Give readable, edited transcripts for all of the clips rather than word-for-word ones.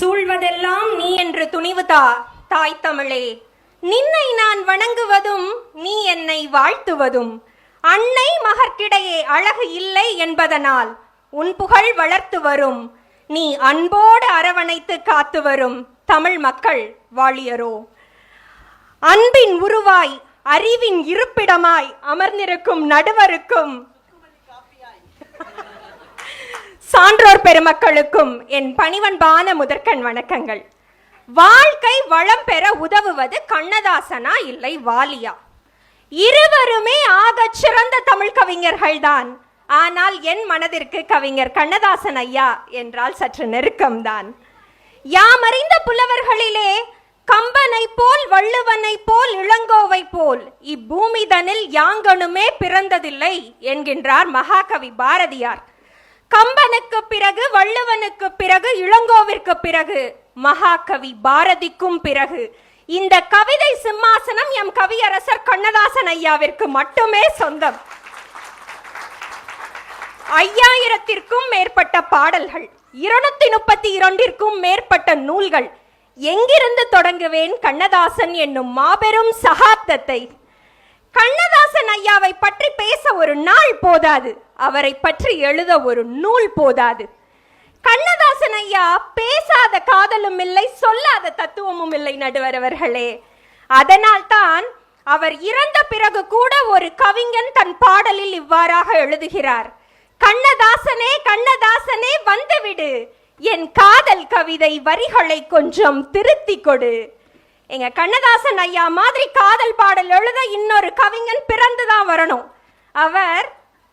சூழ்வதெல்லாம் நீ என்று துணிவு தாய் தமிழே. நின்னை நான் வணங்குவதும் நீ என்னை வாழ்த்துவதும் அன்னை மகற்கிடையே அழகு இல்லை என்பதனால் உன் புகழ் வளர்த்து வரும் நீ அன்போடு அரவணைத்து காத்து வரும் தமிழ் மக்கள் வாழியரோ. அன்பின் உருவாய் அறிவின் இருப்பிடமாய் அமர்ந்திருக்கும் நடுவருக்கும் சான்றோர் பெருமக்களுக்கும் என் பணிவன்பான முதற்கண் வணக்கங்கள். வாழ்க்கை வளம் பெற உதவுவது கண்ணதாசனா இல்லை வாலியா? இருவருமே ஆகச் சிறந்த தமிழ் கவிஞர்கள்தான். ஆனால் என் மனதிற்கு கவிஞர் கண்ணதாசன் ஐயா என்றால் சற்று நெருக்கம்தான். யாமறிந்த புலவர்களிலே கம்பனை போல் வள்ளுவனை போல் இளங்கோவை போல் இப்பூமிதனில் யாங்கனுமே பிறந்ததில்லை என்கின்றார் மகாகவி பாரதியார். கம்பனுக்கு பிறகு வள்ளுவனுக்கு பிறகு இளங்கோவிற்கு பிறகு மகாகவி பாரதிக்கும் பிறகு இந்த கவிதை சிம்மாசனம் எம் கவியரசர் கண்ணதாசன் ஐயாவிற்கு மட்டுமே சொந்தம். 5000ற்கும் மேற்பட்ட பாடல்கள், 232ற்கும் மேற்பட்ட நூல்கள். எங்கிருந்து தொடங்குவேன் கண்ணதாசன் என்னும் மாபெரும் சகாப்தத்தை? கண்ணதாசன் ஐயாவை பற்றி பேச ஒரு நாள் போதாது, அவரை பற்றி எழுத ஒரு நூல் போதாது. கண்ணதாசன் ஐயா பேசாத காதலும் இல்லை, சொல்லாத தத்துவமும் இல்லை நடுவர் அவர்களே. அதனால் தான் அவர் இறந்த பிறகு கூட ஒரு கவிஞன் தன் பாடலில் இவ்வாறாக எழுதுகிறார்: கண்ணதாசனே கண்ணதாசனே வந்துவிடு, என் காதல் கவிதை வரிகளை கொஞ்சம் திருத்தி கொடு. எங்க கண்ணதாசன் ஐயா மாதிரி காதல் பாடல் எழுத இன்னொரு கவிஞன் பிறந்துதான் வரணும். அவர்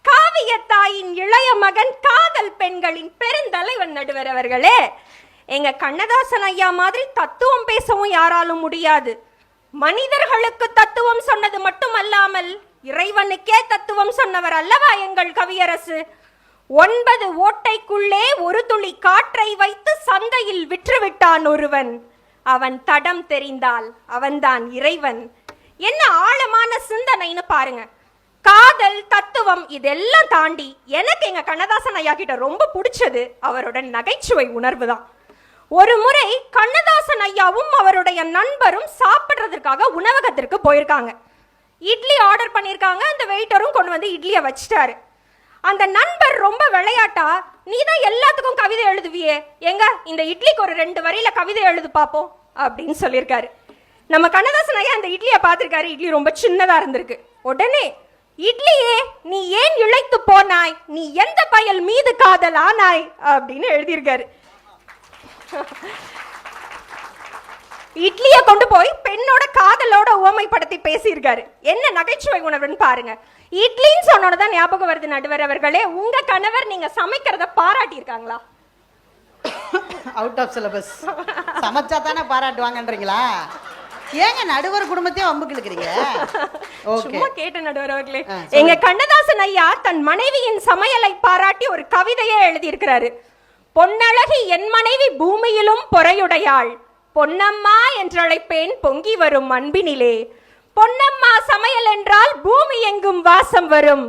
காவியத்தாயின் இளைய மகன், காதல் பெண்களின் பெருந்தலைவன் நடுவர் அவர்களே. எங்க கண்ணதாசன் ஐயா மாதிரி தத்துவம் பேசவும் யாராலும் முடியாது. மனிதர்களுக்கு தத்துவம் சொன்னது மட்டுமல்லாமல் இறைவனுக்கே தத்துவம் சொன்னவர் அல்லவா எங்கள் கவியரசு. 9 ஓட்டைக்குள்ளே ஒரு துளி காற்றை வைத்து சந்தையில் விற்றுவிட்டான் ஒருவன். அவன் தடம் தெரிந்தால் அவன்தான் இறைவன். என்ன ஆழமான சிந்தனைன்னு பாருங்க. காதல், தத்துவம் இதெல்லாம் தாண்டி எனக்கு எங்க கண்ணதாசன் ஐயா கிட்ட ரொம்ப பிடிச்சது அவரோட நகைச்சுவை உணர்வு தான். ஒரு முறை கண்ணதாசன் ஐயாவும் அவருடைய நண்பரும் சாப்பிட்றதுக்காக உணவகத்திற்கு போயிருக்காங்க. இட்லி ஆர்டர் பண்ணியிருக்காங்க. அந்த வெயிட்டரும் கொண்டு வந்து இட்லியை வச்சிட்டாரு. அந்த நண்பர் ரொம்ப விளையாட்டா, நீ தான் எல்லாத்துக்கும் கவிதை எழுதுவியே, எங்க இந்த இட்லிக்கு ஒரு 2 வரியில கவிதை எழுது பாப்போம் அப்படின்னு சொல்லியிருக்காரு. நம்ம கண்ணதாசன் ஐயா அந்த இட்லியை பார்த்திருக்காரு. இட்லி ரொம்ப சின்னதா இருந்திருக்கு. உடனே, இட்லியே நீ ஏன் இழைத்து போனாய், நீ எந்த பயல் மீது காதல் ஆனாய் அப்படின்னு எழுதியிருக்காரு. இட்லியை கொண்டு போய் பெண்ணோட காதலோட உவமைப்படுத்தி பேசியிருக்காரு. என்ன நகைச்சுவை உணர்வுன்னு பாருங்க. இட்லின்னு சொன்னோன்னதான் ஞாபகம் வருது நடுவர் அவர்களே, உங்க கணவர் நீங்க சமைக்கிறத பாராட்டி இருக்காங்களா? Out of syllabus. சமைச்சா தானே பாராட்டுவாங்கன்றீங்களா? ஏங்க நடுவர் குடும்பத்தையும் வம்புக்கு இழுக்கிறீங்க? சும்மா கேட்ட நடுவர் அவர்களே. எங்க கண்ணதாசன் ஐயா தன் மனைவியின் சமையலை பாராட்டி ஒரு கவிதையே எழுதியிருக்கிறாரு. பொன்னழகி என் மனைவி பூமியிலும் பொறையுடையாள், பொன்னம்மா என்றழைப்பேன் பொங்கி வரும் அன்பினிலே. பொன்னம்மா சமையல் என்றால் பூமி எங்கும் வாசம் வரும்.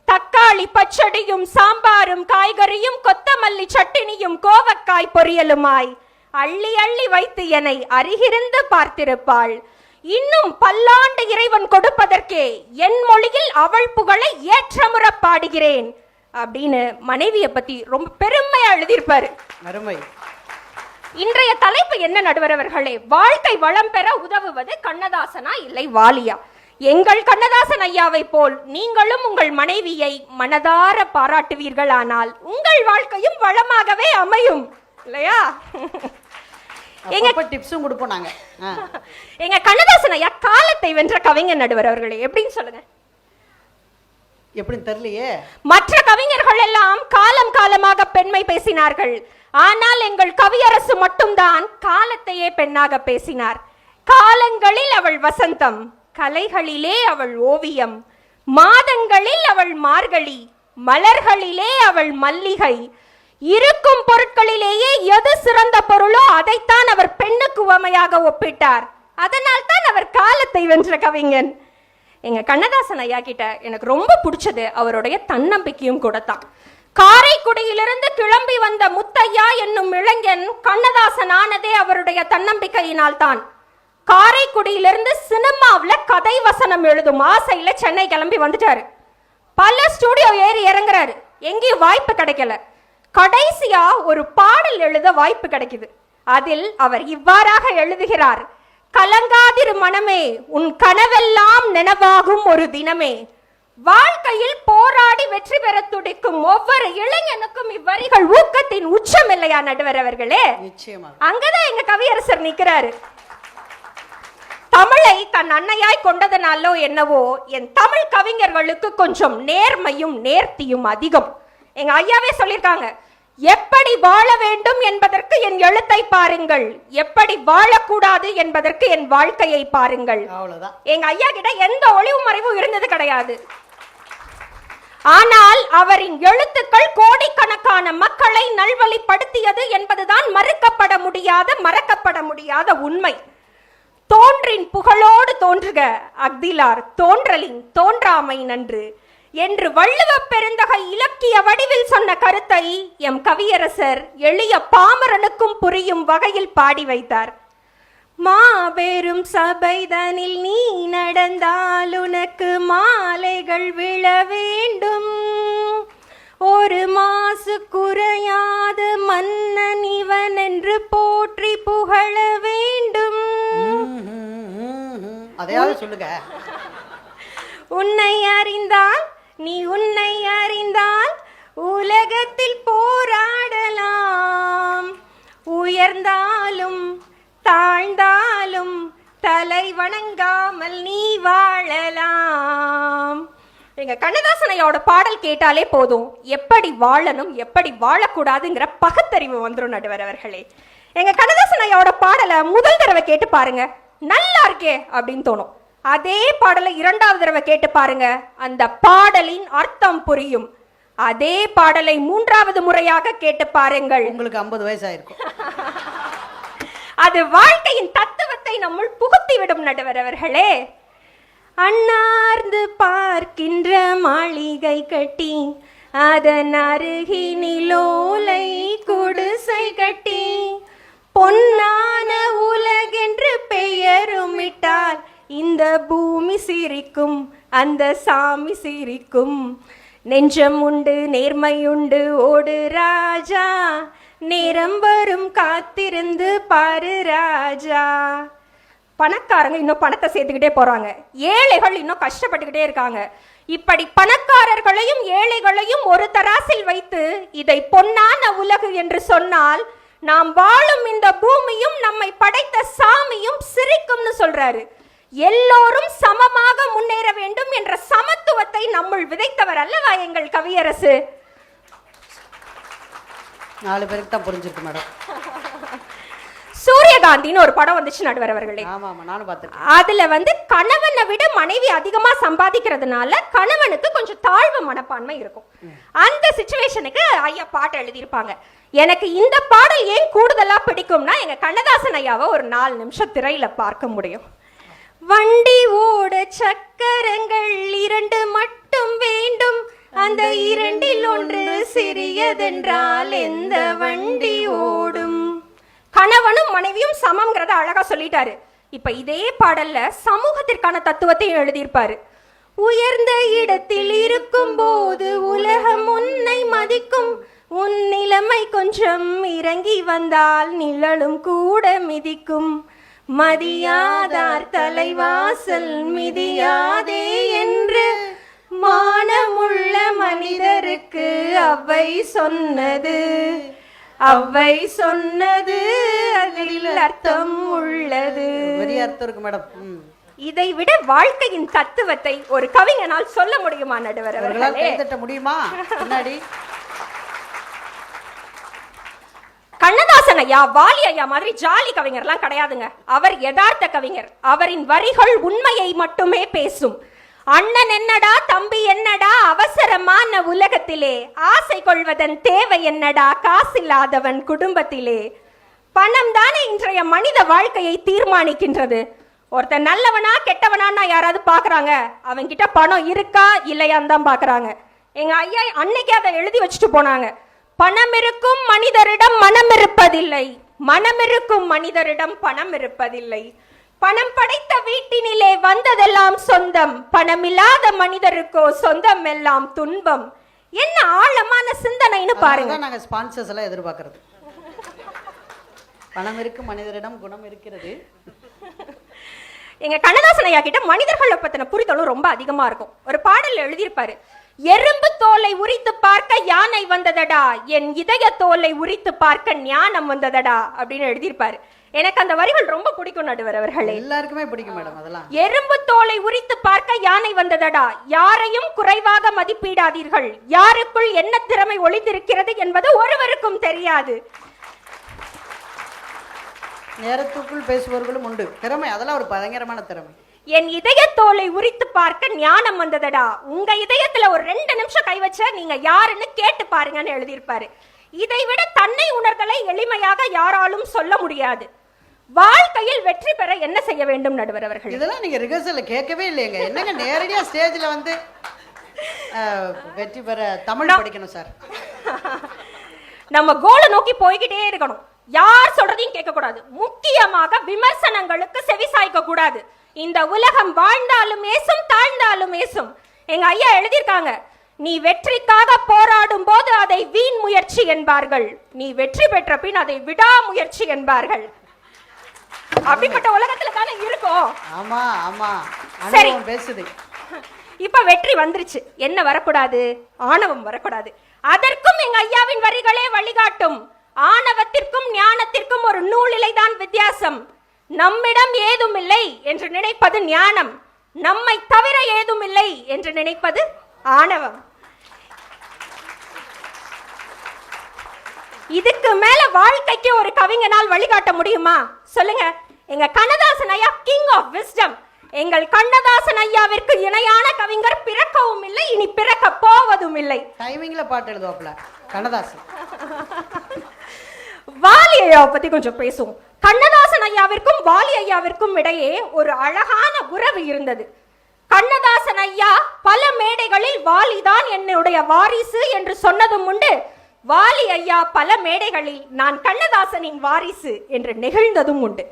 தக்காளி பச்சடியும் சாம்பாரும் காய்கறியும் கொத்தமல்லி சட்டினியும் கோவக்காய் பொரியலுமாய் அள்ளி அள்ளி வைத்து என்னை அருகிருந்து பார்த்திருப்பாள். இன்னும் பல்லாண்டு இறைவன் கொடுப்பதற்கே என் மொழியில் அவள் புகழை ஏற்றமுற பாடுகிறேன் அப்படின்னு மனைவியை பத்தி ரொம்ப பெருமையா எழுதியிருப்பாரு. அருமை. இன்றைய தலைப்பு என்ன நடுவர் அவர்களே? வாழ்க்கை வளம் பெற உதவுவது கண்ணதாசனா இல்லை வாலியா? எங்கள் கண்ணதாசன் ஐயாவை போல் நீங்களும் உங்கள் மனைவியை மனதார பாராட்டுவீர்களானால் உங்கள் வாழ்க்கையும் வளமாகவே அமையும் இல்லையா? எங்க டிப்ஸும் கொடுப்போம் நாங்க. எங்க கண்ணதாசன் ஐயா காலத்தை வென்ற கவிஞர் நடுவர் அவர்களே, எப்படின்னு சொல்லுங்க. எப்படி தெரியலையே. மற்ற கவிஞர்கள் எல்லாம் காலம் காலமாக பெண்மை பேசினார்கள். ஆனால் எங்கள் கவியரசு மட்டும்தான் காலத்தையே பெண்ணாக பேசினார். காலங்களில் அவள் வசந்தம், கலைகளிலே அவள் ஓவியம், மாதங்களில் அவள் மார்கழி, மலர்களிலே அவள் மல்லிகை. இருக்கும் பொருட்களிலேயே எது சிறந்த பொருளோ அதைத்தான் அவர் பெண்ணுக்கு உவமையாக ஒப்பிட்டார். அதனால் தான் அவர் காலத்தை வென்ற கவிஞன். எங்க கண்ணதாசன் ஐயா கிட்ட எனக்கு ரொம்ப பிடிச்சது அவருடைய தன்னம்பிக்கையும் கூட தான். காரைக்குடியிலிருந்து கிளம்பி வந்த முத்தையா என்னும் இளைஞன் கண்ணதாசன் ஆனதே அவருடைய தன்னம்பிக்கையினால் தான். காரைக்குடியிலிருந்து சினிமாவுல கதை வசனம் எழுதும் ஆசையில சென்னை கிளம்பி வந்துட்டாரு. பல ஸ்டுடியோ ஏறி இறங்குறாரு, எங்கேயும் வாய்ப்பு கிடைக்கல. கடைசியா ஒரு பாடல் எழுத வாய்ப்பு கிடைக்குது. அதில் அவர் இவ்வாறாக எழுதுகிறார்: கலங்காதிரு மனமே, உன் கனவெல்லாம் நினைவாகும் ஒரு தினமே. வாழ்க்கையில் போராடி வெற்றி பெற துடிக்கும் ஒவ்வொரு இளைஞனுக்கும் இவ்வரிகள் ஊக்கத்தின் உச்சம் இல்லையா நடுவர் அவர்களே? அங்கதான் எங்க கவியரசர் நிக்கிறாரு. தமிழை தன் அன்னையாய் கொண்டதனாலோ என்னவோ என் தமிழ் கவிஞர்களுக்கு கொஞ்சம் நேர்மையும் நேர்த்தியும் அதிகம். எங்க ஐயாவே சொல்லியிருக்காங்க, எப்படி வாழ வேண்டும் என்பதற்கு என் எழுத்தை பாருங்கள், எப்படி வாழக்கூடாது என்பதற்கு என் வாழ்க்கையை பாருங்கள். எங்க ஐயா கிட்ட எந்த ஒளிவு மறைவும் இருந்தது கிடையாது. ஆனால் அவரின் எழுத்துக்கள் கோடிக்கணக்கான மக்களை நல்வழிப்படுத்தியது என்பதுதான் மறுக்கப்பட முடியாத மறக்கப்பட முடியாத உண்மை. தோன்றின் புகழோடு தோன்றுக அஃதிலார் தோன்றலின் தோன்றாமை நன்று என்று வள்ளுவ பெருந்தகை இலக்கிய வடிவில் சொன்ன கருத்தை எம் கவியரசர் எளிய பாமரனுக்கும் புரியும் வகையில் பாடி வைத்தார். மாபெரும் சபைதனில் நீ நடந்தால் உனக்கு மாலைகள் விழ வேண்டும், ஒரு மாசு குறையாது மன்னன் இவன் என்று போற்றி புகழ வேண்டும். அதையாவது சொல்லுங்க. உன்னை அறிந்தால் நீ உன்னை அறிந்தால் உலகத்தில் போராடலாம், உயர்ந்தாலும் தாழ்ந்தாலும் தலை வணங்காமல் நீ வாழலாம். எங்க கண்ணதாசனையோட பாடல் கேட்டாலே போதும், எப்படி வாழணும் எப்படி வாழக்கூடாதுங்கிற பகுத்தறிவு வந்துடும் நடுவர் அவர்களே. எங்க கண்ணதாசனையோட பாடலை முதல் தடவை கேட்டு பாருங்க, நல்லா இருக்கே அப்படின்னு தோணும். அதே பாடலை இரண்டாவது தடவை கேட்டு பாருங்க, அந்த பாடலின் அர்த்தம் புரியும். அதே பாடலை மூன்றாவது முறையாக கேட்டு பாருங்கள், உங்களுக்கு 50 வயசாயிருக்கும். அது வாழ்க்கையின் தத்துவத்தை நம்முள் புகுத்தி விடும் நடுவர் அவர்களே. அன்னார்ந்து பார்க்கின்ற மாளிகை கட்டி அதன் அருகினிலோலை குடிசை கட்டி பொன்னான உலகென்று பெயருமிட்டால் இந்த பூமி சிரிக்கும் அந்த சாமி சிரிக்கும். நெஞ்சம் உண்டு நேர்மை உண்டு ஓடு ராஜா, நேரம் வரும் காத்திருந்து பாரு ராஜா. பணக்காரங்க இன்னும் பணத்தை சேர்த்துக்கிட்டே போறாங்க, ஏழைகள் இன்னும் கஷ்டப்பட்டுக்கிட்டே இருக்காங்க. இப்படி பணக்காரர்களையும் ஏழைகளையும் ஒரு தராசில் வைத்து இதை பொன்னான உலகு என்று சொன்னால் நாம் வாழும் இந்த பூமியும் நம்மை படைத்த சாமியும் சிரிக்கும்னு சொல்றாரு. எல்லோரும் சமமாக முன்னேற வேண்டும் என்ற சமத்துவத்தை நம்முள் விதைத்தவர் அல்லவா எங்கள் கவியரசு? 4 பேருக்கு தான் புரிஞ்சிருக்கு மேடம். சூரியகாந்தின்னு ஒரு படம் வந்துச்சு நடுவர் அவர்களே. அதுல கணவனை விட மனைவி அதிகமா சம்பாதிக்கிறதுனால கணவனுக்கு கொஞ்சம் தாழ்வு மனப்பான்மை இருக்கும். அந்த சிச்சுவேஷனுக்கு ஐயா பாட்டு எழுதியிருப்பாங்க. எனக்கு இந்த பாடல் ஏன் கூடுதலா பிடிக்கும்னா, எங்க கண்ணதாசன் ஐயாவை ஒரு 4 நிமிஷம் திரையில பார்க்க முடியும். வண்டி ஓட சக்கரங்கள் 2 மட்டும் வேண்டும், அந்த 2ல் ஒன்று சிறியதென்றால் எந்த வண்டி ஓடும். கணவனும் மனைவியும் சமம்ங்கிறத அழகா சொல்லிட்டாரு. இப்ப இதே பாடல்ல சமூகத்திற்கான தத்துவத்தையும் எழுதியிருப்பாரு. உயர்ந்த இடத்தில் இருக்கும் போது உலகம் உன்னை மதிக்கும், உன் நிலைமை கொஞ்சம் இறங்கி வந்தால் நிழலும் கூட மிதிக்கும். மதியாதார் தலைவாசல் மிதியாதே என்று மானமுள்ள மனிதருக்கு அவ்வை சொன்னது, அவ்வை சொன்னது அதில் அர்த்தம் உள்ளது. அர்த்தம் இருக்கு மேடம். இதை விட வாழ்க்கையின் தத்துவத்தை ஒரு கவிஞனால் சொல்ல முடியுமா நடுவர் அவர்களே? முடியுமா? முன்னாடி கண்ணதாசன் ஐயா வாலி ஐயா மாதிரி ஜாலி கவிஞர்லாம் கிடையாதுங்க. அவர் யதார்த்த கவிஞர். அவரின் வரிகள் உண்மையை மட்டுமே பேசும். அண்ணன் என்னடா தம்பி என்னடா அவசரமான உலகத்திலே, ஆசை கொள்வதன் தேவை என்னடா காசில்லாதவன் குடும்பத்திலே. பணம் தானே இன்றைய மனித வாழ்க்கையை தீர்மானிக்கின்றது. ஒருத்தன் நல்லவனா கெட்டவனா யாராவது பாக்குறாங்க, அவங்க கிட்ட பணம் இருக்கா இல்லையான்னு தான் பாக்குறாங்க. எங்க ஐயா அன்னைக்கு அதை எழுதி வச்சுட்டு போனாங்க. பணம் இருக்கும் மனிதரிடம் மனம் இருப்பதில்லை, மனம் இருக்கும் மனிதரிடம் பணம் இருப்பதில்லை. பணம் படைத்த வீட்டினிலே வந்ததெல்லாம் சொந்தம், பணமில்லாத மனிதருக்கோ சொந்தம் எல்லாம் துன்பம். என்ன ஆழமான சிந்தனைன்னு பாருங்க. நாங்க ஸ்பான்சர்ஸ் எல்லாம் எதிர்பார்க்கறது. பணம் இருக்கு மனிதரிடம் குணம் இருக்கிறது. எங்க கண்ணதாசன் ஐயா கிட்ட மனிதர்களை பத்தின புரிதலும் ரொம்ப அதிகமா இருக்கும். ஒரு பாடல் எழுதியிருப்பாரு, எறும்பு தோலை உரித்து பார்க்க யானை வந்ததடா, என் இதய தோலை உரித்து பார்க்க ஞானம் வந்ததடா அப்படின்னு எழுதியிருப்பாரு. எனக்கு அந்த வரிகள் ரொம்ப பிடிக்கும் நடுவர் அவர்களே. எல்லாருக்குமே பிடிக்கும் மேடம் அதெல்லாம். எறும்பு தோலை உரித்து பார்க்க யானை வந்ததடா, யாரையும் குறைவாக மதிப்பிடாதீர்கள், யாருக்குள் என்ன திறமை ஒளிந்திருக்கிறது என்பது ஒருவருக்கும் தெரியாது. நேரத்துக்குள் பேசுபவர்களும் உண்டு திறமை, அதெல்லாம் ஒரு பயங்கரமான திறமை. என் இதய தோலை உரித்து பார்க்க ஞானம் வந்ததடா, உங்க இதயத்துல ஒரு 2 நிமிஷம் கை வச்ச நீங்க யாருன்னு கேட்டு பாருங்கன்னு எழுதியிருப்பாரு. இதை விட தன்னை உணர்தலை எளிமையாக யாராலும் சொல்ல முடியாது. வாழ்க்கையில் வெற்றி பெற என்ன செய்ய வேண்டும் நடுவர் அவர்கள்? இதெல்லாம் நீங்க ரிஹர்சல்ல கேட்கவே இல்லையங்க. என்னங்க நேரடியா ஸ்டேஜ்ல வந்து வெற்றி பெற தமிழ் படிக்கணும் சார். நம்ம கோலை நோக்கி போய்கிட்டே இருக்கணும். யார் சொல்றதையும் கேட்க கூடாது. முக்கியமாக விமர்சனங்களுக்கு செவிசாய்க்க கூடாது. இந்த உலகம் வாழ்ந்தாலும் ஏசும், தாழ்ந்தாலும் ஏசும். எங்க ஐயா எழுதியிருக்காங்க, நீ வெற்றிக்காக போராடும் போது அதை வீண் முயற்சி என்பார்கள், நீ வெற்றி பெற்ற பின் அதை விடாமுயற்சி என்பார்கள். அப்படிப்பட்ட உலகத்துல தானே இருக்கும். ஆமா ஆமா, சரி பேசுது. இப்ப வெற்றி வந்துருச்சு, என்ன வரக்கூடாது? ஆணவம் வரக்கூடாது. அதற்கும் எங்க ஐயாவின் வரிகளே வழிகாட்டும். ஆணவத்திற்கும் ஞானத்திற்கும் ஒரு நூலிலை தான் வித்தியாசம். நம்மிடம் ஏதும் இல்லை என்று நினைப்பது ஞானம், நம்மை தவிர ஏதும் இல்லை என்று நினைப்பது ஆணவம். இதுக்கு மேல வாழ்க்கைக்கு ஒரு கவிஞனால் வழிகாட்ட முடியுமா சொல்லுங்க? எங்க கண்ணதாசன் ஐயா கிங் ஆஃப் விஸ்டம். எங்கள் கண்ணதாசன் ஐயாவிற்கு இணையான கவிஞர் பிறக்கவும் இல்லை, இனி பிறக்க போவதும் இல்லை. டைமிங்ல பாட்டு எழுதுவாப்ல கண்ணதாசன். வாலி ஐயாவை பத்தி கொஞ்சம் பேசுவோம். கண்ணதாசன் ஐயாவிற்கும் வாலி ஐயாவிற்கும் இடையே ஒரு அழகான உறவு இருந்தது. கண்ணதாசன் ஐயா பல மேடைகளில் வாலிதான் என்னுடைய வாரிசு என்று சொன்னதும் உண்டு. வாலி ஐயா பல மேடைகளில் நான் கண்ணதாசனின் வாரிசு என்று நெகிழ்ந்ததும் உண்டு.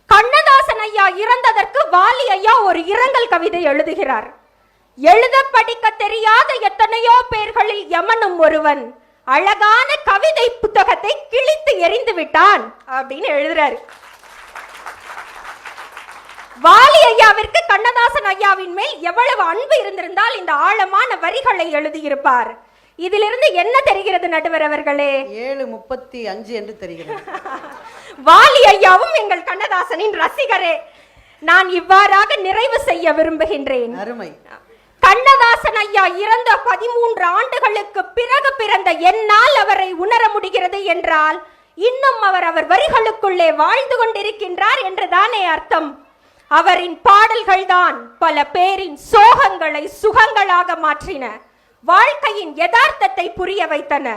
கண்ணதாசன் ஐயா இறந்ததற்கு வாலி ஐயா ஒரு இரங்கல் கவிதை எழுதுகிறார். எழுத படிக்க தெரியாத எத்தனையோ பேர்களில் யமனும் ஒருவன், அழகான கவிதை புத்தகத்தை கிழித்து எறிந்து விட்டான் அப்படின்னு எழுதுறாரு. வாலி ஐயாவிற்கு கண்ணதாசன் ஐயாவின் மேல் எவ்வளவு அன்பு இருந்திருந்தால் இந்த ஆழமான வரிகளை எழுதியிருப்பார். இதிலிருந்து என்ன தெரிகிறது நடுவர் அவர்களே? 7:35 என்று தெரிகிறது. வாலி ஐயாவும் எங்கள் கண்ணதாசனின் ரசிகரே. நான் இவ்வாறாக நிறைவு செய்ய விரும்புகின்றேன். அருமை. கண்ணதாசன் ஐயா இறந்த 13 ஆண்டுகளுக்கு பிறகு பிறந்த என்னால் அவரை உணர முடிகிறது என்றால் இன்னும் அவர் வரிகளுக்குள்ளே வாழ்ந்து கொண்டிருக்கின்றார் என்றுதானே அர்த்தம். அவரின் பாடல்கள் தான் பல பேரின் சோகங்களை சுகங்களாக மாற்றின, வாழ்க்கையின் யதார்த்தத்தை புரிய வைத்தன.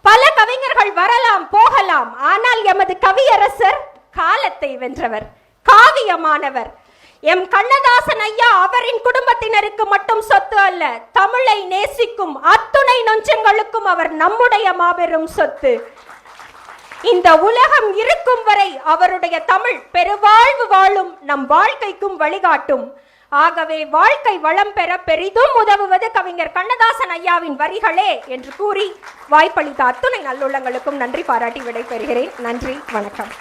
பல கவிஞர்கள் வரலாம் போகலாம், ஆனால் எமது கவியரசர் காலத்தை வென்றவர், காவியமானவர். எம் கண்ணதாசன் ஐயா அவரின் குடும்பத்தினருக்கு மட்டும் சொத்து அல்ல, தமிழை நேசிக்கும் அத்துணை நொஞ்சங்களுக்கும் அவர் நம்முடைய மாபெரும் சொத்து. இந்த உலகம் இருக்கும் வரை அவருடைய தமிழ் பெருவாழ்வு வாழும், நம் வாழ்க்கைக்கும் வழிகாட்டும். ஆகவே வாழ்க்கை வளம் பெற பெரிதும் உதவுவது கவிஞர் கண்ணதாசன் ஐயாவின் வரிகளே என்று கூறி வாய்ப்பளித்த அத்துணை நல்லுள்ளங்களுக்கும் நன்றி பாராட்டி விடைபெறுகிறேன். நன்றி, வணக்கம்.